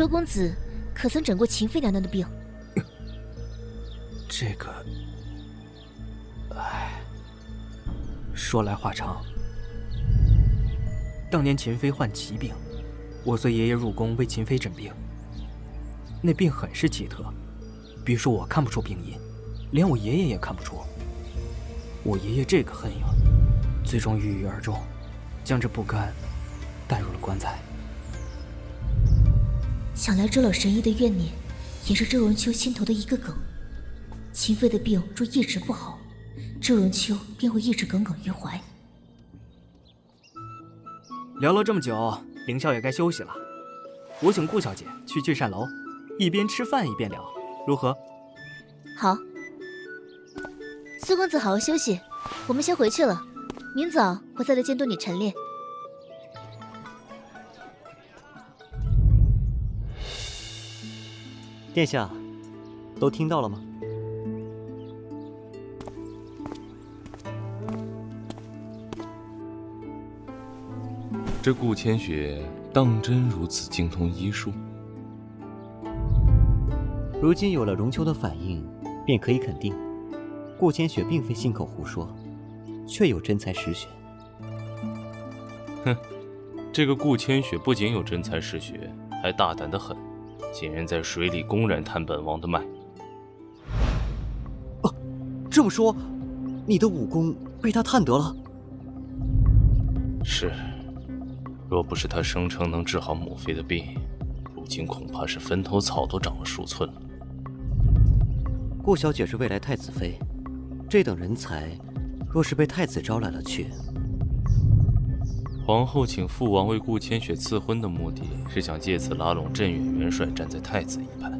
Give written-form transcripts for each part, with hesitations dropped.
周公子可曾诊过秦妃娘娘的病？这个，说来话长。当年秦妃患奇病，我随爷爷入宫为秦妃诊病。那病很是奇特，别说我看不出病因，连我爷爷也看不出。我爷爷这个恨呀，最终郁郁而终，将这不甘带入了棺材。想来周老神医的怨念，也是周荣秋心头的一个梗。秦妃的病若一直不好，周荣秋便会一直耿耿于怀。聊了这么久，凌少爷该休息了。我请顾小姐去聚善楼，一边吃饭一边聊，如何？好。苏公子好好休息，我们先回去了。明早我再来监督你陈列。殿下，都听到了吗？这顾千雪当真如此精通医术？如今有了荣秋的反应，便可以肯定，顾千雪并非信口胡说，确有真才实学。哼，这个顾千雪不仅有真才实学，还大胆得很，竟然在水里公然探本王的脉。这么说，你的武功被他探得了？是，若不是他声称能治好母妃的病，如今恐怕是坟头草都长了数寸了。顾小姐是未来太子妃，这等人才，若是被太子招来了去，皇后请父王为顾千雪赐婚的目的是想借此拉拢镇远元帅站在太子一派，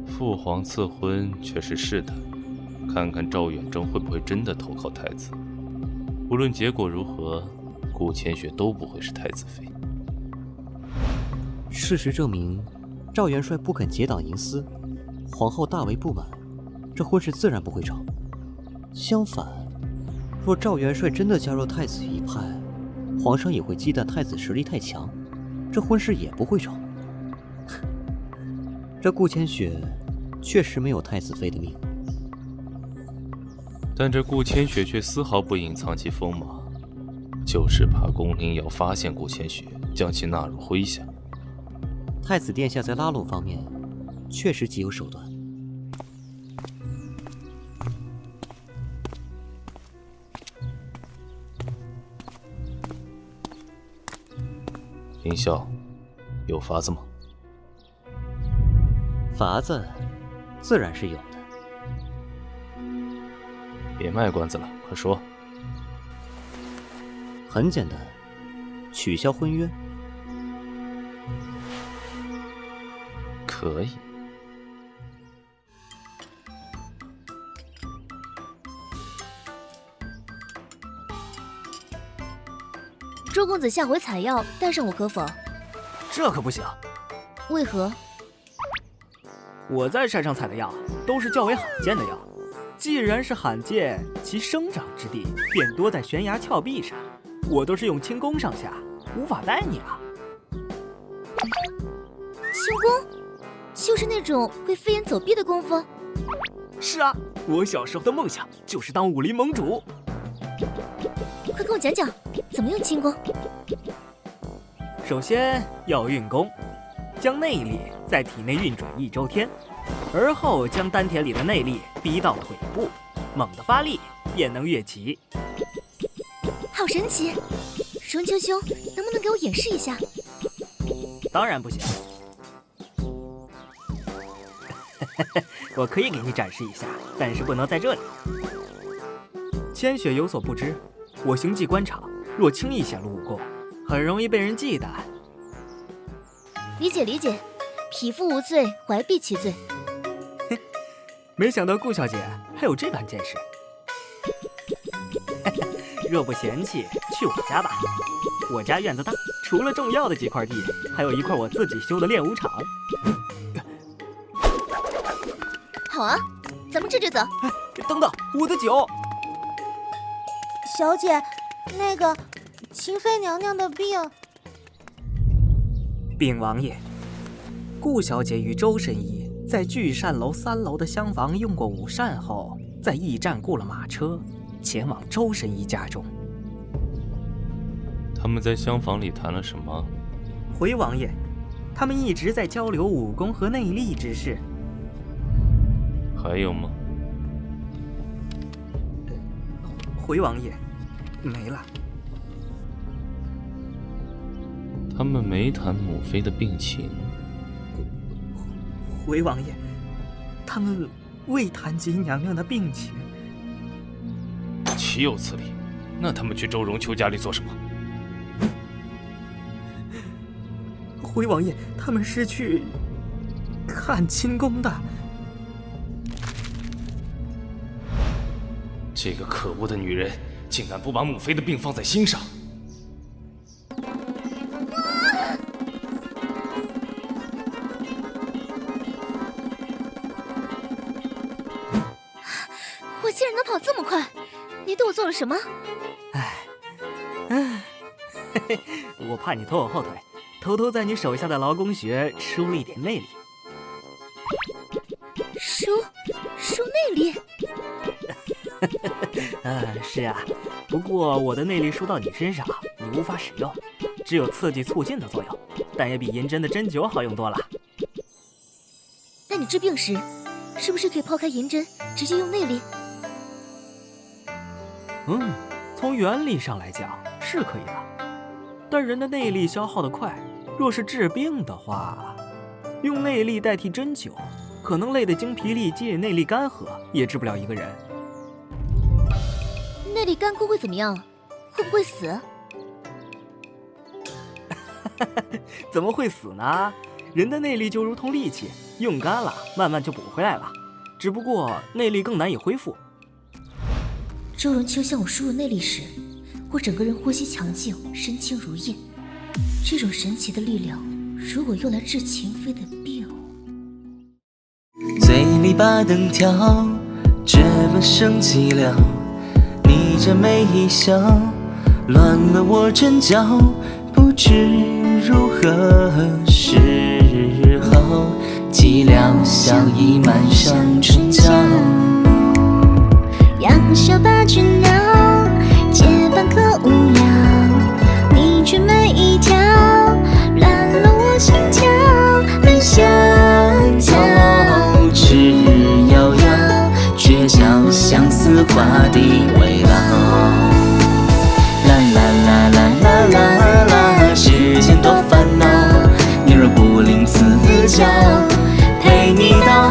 父皇赐婚却是试探，看看赵远征会不会真的投靠太子。无论结果如何，顾千雪都不会是太子妃。事实证明，赵元帅不肯结党营私，皇后大为不满，这婚事自然不会成。相反，若赵元帅真的加入太子一派，皇上也会忌惮太子实力太强，这婚事也不会成。这顾千雪确实没有太子妃的命，但这顾千雪却丝毫不隐藏其锋芒，就是怕宫廷要发现顾千雪，将其纳入麾下。太子殿下在拉拢方面确实极有手段。凌霄，有法子吗？法子自然是有的。别卖关子了，快说。很简单，取消婚约。可以。周公子下回采药带上我可否？这可不行。为何？我在山上采的药都是较为罕见的药，既然是罕见，其生长之地便多在悬崖峭壁上。我都是用轻功上下，无法带你啊。轻功？就是那种会飞檐走壁的功夫？是啊，我小时候的梦想就是当武林盟主。快跟我讲讲，怎么用轻功？首先要运功，将内力在体内运转1周天，而后将丹田里的内力逼到腿部，猛地发力便能跃起。好神奇！荣秋兄，能不能给我演示一下？当然不行。我可以给你展示一下，但是不能在这里。千雪有所不知，我行迹官场，若轻易显露武功，很容易被人忌惮。理解理解，匹夫无罪，怀璧其罪。没想到顾小姐还有这般见识。若不嫌弃，去我家吧。我家院子大，除了种药的几块地，还有一块我自己修的练武场。好啊，咱们这就走。等等，我的酒！小姐，那个秦妃娘娘的病……禀王爷，顾小姐与周神医在聚善楼3楼的厢房用过午膳后，在驿站雇了马车，前往周神医家中。他们在厢房里谈了什么？回王爷，他们一直在交流武功和内力之事。还有吗？回王爷，没了。他们没谈母妃的病情。回王爷，他们未谈及娘娘的病情。岂有此理！那他们去周荣秋家里做什么？回王爷，他们是去看亲宫的。这个可恶的女人，竟敢不把母妃的病放在心上！我竟然能跑这么快，你对我做了什么？我怕你拖我后腿，偷偷在你手下的劳宫穴输了一点内力。输内力？是啊，不过我的内力输到你身上，你无法使用，只有刺激促进的作用，但也比银针的针灸好用多了。那你治病时，是不是可以抛开银针，直接用内力？从原理上来讲是可以的，但人的内力消耗得快，若是治病的话，用内力代替针灸，可能累得精疲力尽，内力干涸，也治不了一个人。内力干枯会怎么样？会不会死？怎么会死呢？人的内力就如同力气，用干了，慢慢就补回来了，只不过内力更难以恢复。周荣秋向我输入内力时，我整个人呼吸强劲，身轻如燕。这种神奇的力量，如果用来治秦妃的病，嘴里把灯挑，这本生寂寥。你这眉一笑，乱了我阵脚，不知如何是好。寂寥笑意漫上唇角。杨小八只鸟，结伴可无聊。你却每一条，乱了我心跳，难相调。枝摇摇，倔强相思画地为牢。啦啦啦啦啦啦啦，世间多烦恼，你若不吝赐教，陪你到